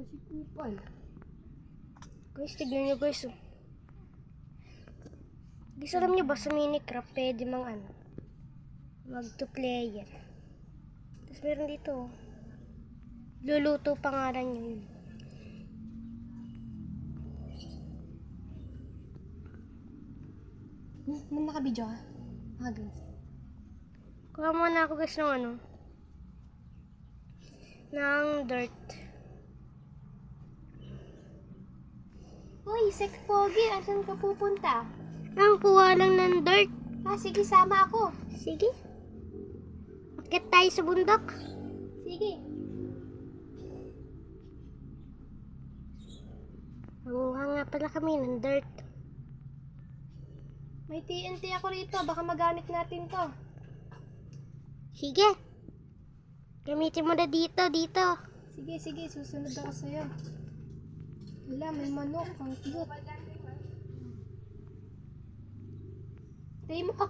si Kupal. Guys, tignan nyo guys. Oh. Guys, alam nyo ba sa Minecraft pwede mang mag to player. Tapos meron dito. Oh. Luluto pangalan nyo yun. Nung nakabidyo ka? Guys. Kuha muna ako guys ng ng dirt. Uy, Sek Pogi, asan ka pupunta? Ang kuha lang ng dirt. Sige, sama ako. Sige. Akit tayo sa bundok. Sige. Manguha nga pala kami ng dirt. May TNT ako rito, baka magamit natin to. Sige. Gamitin mo na dito. Sige, susunod ako sa'yo. Wala, may manok, ang cute. Tay mo ako.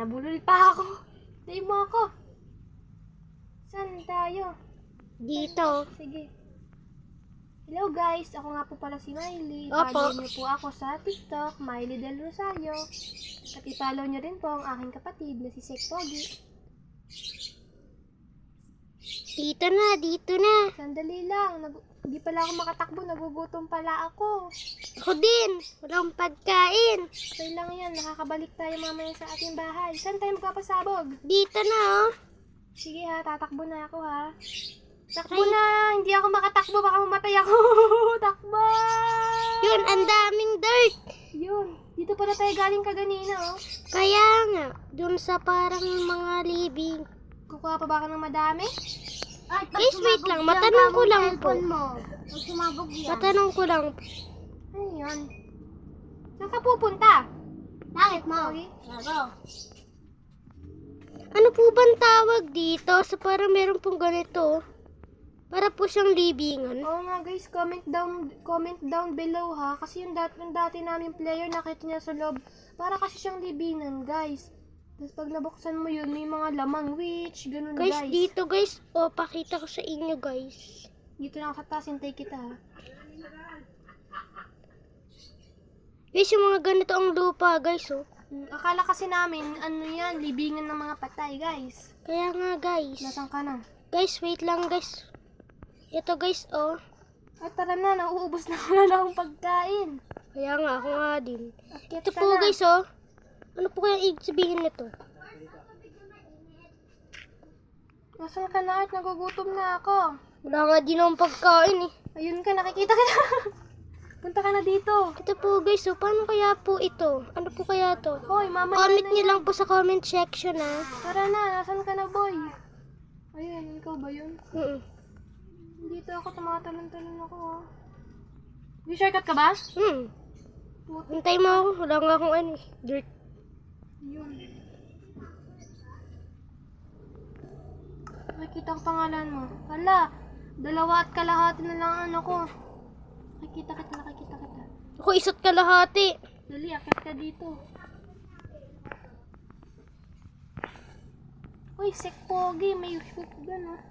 Nabulol pa ako. Tay mo ako. Saan tayo? Dito. Sige. Hello guys, ako nga po pala si Miley. Opo. Follow niyo po ako sa TikTok, Miley Del Rosario. At i-follow niyo rin po ang aking kapatid na si Sek Pogi. Dito na. Sandali lang, hindi pala ako makatakbo, nagugutom pala ako. Ako din. Walang pagkain. Okay lang yan, nakakabalik tayo mamaya sa ating bahay. Saan tayo magpapasabog? Dito na oh. Sige ha, tatakbo na ako ha. Takbo na, hindi ako makatakbo, baka mamatay ako. Takbo! Yun, ang daming dirt. Yun, dito pala tayo galing kaganina oh. Kaya nga, dun sa parang mga living. Kukuha pa ba ka ng madami? Guys, wait lang. Matanong ko lang po. Sumabog yan. Matanong ko lang po. Ano yun? Saan ka pupunta? Bakit mo? Bago. Ano po bang tawag dito? Sa parang meron pong ganito. Para po siyang libingan. Oo nga guys, comment down below ha. Kasi yung dati namin player, nakita niya sa loob. Para kasi siyang libingan guys. Tapos pag nabuksan mo yun, may mga lamang witch, ganun guys. Guys, dito guys. O, pakita ko sa inyo guys. Dito lang sa taas, hintay kita ha. Guys, yung mga ganito ang lupa guys oh. Akala kasi namin, ano yan, libingan ng mga patay guys. Kaya nga guys. Nasaan ka na? Guys, wait lang guys. Ito guys oh. At tara na, nauubos na wala na akong pagkain. Kaya nga, ako nga din. Akit Ito ka po na. guys oh. Ano po kaya ibig sabihin nito? Nasaan ka na, Art? Nagugutom na ako. Wala nga din akong pagkain eh. Ayun ka, nakikita ka na. Punta ka na dito. Ito po guys, so paano kaya po ito? Ano po kaya to? Hoy, mama Comment niyo lang po sa comment section ha. Tara na, nasan ka na, boy? Ayun, ikaw ba yun? Dito ako, tumatalon-talon ako, ha. May shortcut ka ba? Hintay mo ako, wala nga akong dirt. Yun. Nakikita ko pangalan mo. Hala, 2 at kalahati na lang ano ko. Nakikita kita. Ako 1 at kalahati. Dali, akit ka dito. Uy, Sek Pogi, may shotgun oh.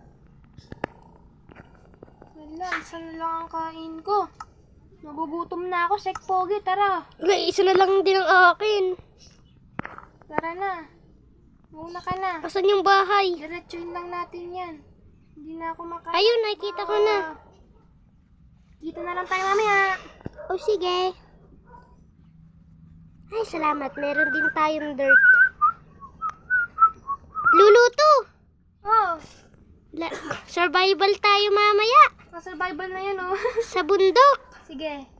Wala, isa na lang ang kain ko. Nagugutom na ako, Sek Pogi, tara. Wala, 1 na lang din ang akin. Tara na. Muna ka na. Asan yung bahay? Diretsuhin lang natin yan. Hindi na ako makain. Ayun, nakikita ko na. Kita na lang tayo mamaya. O sige. Ay, salamat. Meron din tayong dirt. Luluto! Oh, Survival tayo mamaya. survival na yan oh. Sa bundok. Sige.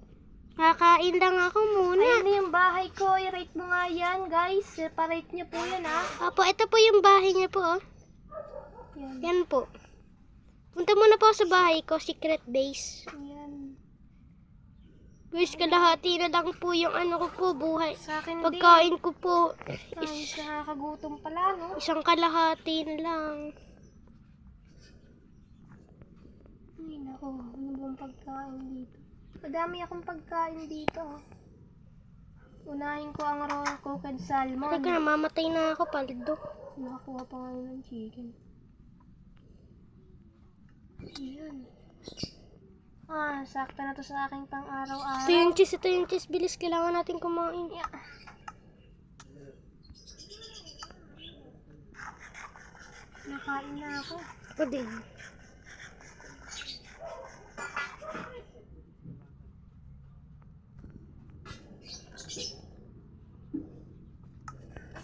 Kakain lang ako muna. Ayun na yung bahay ko. I-rate mo nga yan, guys. Separate niyo po yan, ha. Opo, ito po yung bahay niya po. Oh. Yan. Yan po. Punta muna po sa bahay ko, secret base. Yan. Guys, kalahati na lang po yung ano ko po, buhay. Sa akin din. Pagkain ko po, Ay, nakakagutom pala, no? isang kalahati na lang. Ay, nako. Ano bang pagkain dito? Madami akong pagkain dito. Unahin ko ang raw cooked salmon. Teka, mamatay na ako, paldo. Nakakuha pa ngayon ng chicken. Ayan. Sakto na to sa aking pang-araw-araw. Ito yung cheese. Bilis, kailangan natin kumain. Yeah. Nakain na ako. Ako din.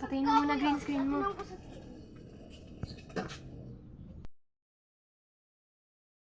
Patayin mo muna green screen mo.